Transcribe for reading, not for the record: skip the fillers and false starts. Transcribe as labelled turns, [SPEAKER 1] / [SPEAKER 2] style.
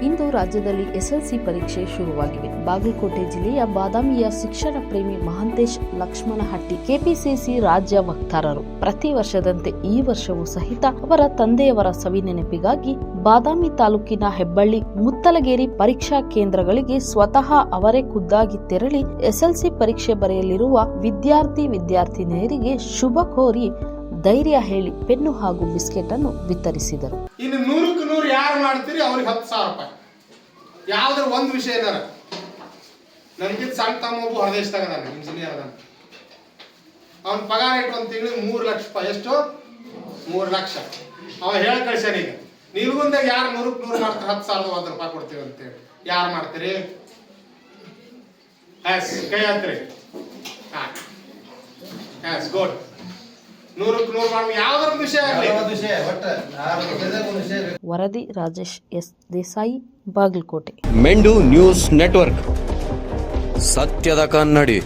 [SPEAKER 1] ಇಂದು ರಾಜ್ಯದಲ್ಲಿ ಎಸ್ಎಲ್ಸಿ ಪರೀಕ್ಷೆ ಶುರುವಾಗಿವೆ. ಬಾಗಲಕೋಟೆ ಜಿಲ್ಲೆಯ ಬಾದಾಮಿಯ ಶಿಕ್ಷಣ ಪ್ರೇಮಿ ಮಹಾಂತೇಶ್ ಲಕ್ಷ್ಮಣಹಟ್ಟಿ ಕೆಪಿಸಿಸಿ ರಾಜ್ಯ ವಕ್ತಾರರು. ಪ್ರತಿ ವರ್ಷದಂತೆ ಈ ವರ್ಷವೂ ಸಹಿತ ಅವರ ತಂದೆಯವರ ಸವಿನೆನಪಿಗಾಗಿ ಬಾದಾಮಿ ತಾಲೂಕಿನ ಹೆಬ್ಬಳ್ಳಿ, ಮುತ್ತಲಗೇರಿ ಪರೀಕ್ಷಾ ಕೇಂದ್ರಗಳಿಗೆ ಸ್ವತಃ ಅವರೇ ಖುದ್ದಾಗಿ ತೆರಳಿ ಎಸ್ಎಲ್ಸಿ ಪರೀಕ್ಷೆ ಬರೆಯಲಿರುವ ವಿದ್ಯಾರ್ಥಿನಿಯರಿಗೆ ಶುಭ ಕೋರಿ ಧೈರ್ಯ ಹೇಳಿ ಪೆನ್ನು ಹಾಗೂ ಬಿಸ್ಕೆಟ್ ಅನ್ನು ವಿತರಿಸಿದರು.
[SPEAKER 2] ಇನ್ನು 100ಕ್ಕೆ 100 ಯಾರು ಮಾಡ್ತೀರಿ ಅವ್ರಿಗೆ 10,000 ರೂಪಾಯಿ. ಯಾವ್ದಾರ ಒಂದು ವಿಷಯ ಏನಾರ ನನಗಿಂತ ಸಣ್ಣ ತಮ್ಮ ಒಬ್ಬ ಹೊರದೇಶದಾಗ ಅದಾನ, ಇಂಜಿನಿಯರ್ ಅದಾನ. ಅವನ ಪಗಾರ ಇಟ್ಟು ಒಂದು ತಿಂಗಳಿಗೆ 3 ಲಕ್ಷ ರೂಪಾಯಿ. ಎಷ್ಟು? 3 ಲಕ್ಷ. ಅವ ಹೇಳಿ ಕಳ್ಸ್ಯಾನ. ಈಗ ನಿಲ್ಗುಂದಾಗ ಯಾರು 100ಕ್ಕೆ 100 ಮಾಡ್ತಾರೆ 10,100 ರೂಪಾಯಿ ಕೊಡ್ತೀವಿ ಅಂತೇಳಿ ಯಾರು ಮಾಡ್ತೀರಿ? ಕೈ ಹತ್ರಿ. ಗುಡ್. 100ಕ್ಕೆ 100 ಮಾಡುವ ಯಾವ್ದಾರ ವಿಷಯ
[SPEAKER 1] ವರದಿ ರಾಜೇಶ್ ಎಸ್ ದೇಸಾಯಿ, ಬಾಗಲಕೋಟೆ.
[SPEAKER 3] ಮೆಂಡು ನ್ಯೂಸ್ ನೆಟ್ವರ್ಕ್, ಸತ್ಯದ ಕನ್ನಡಿ.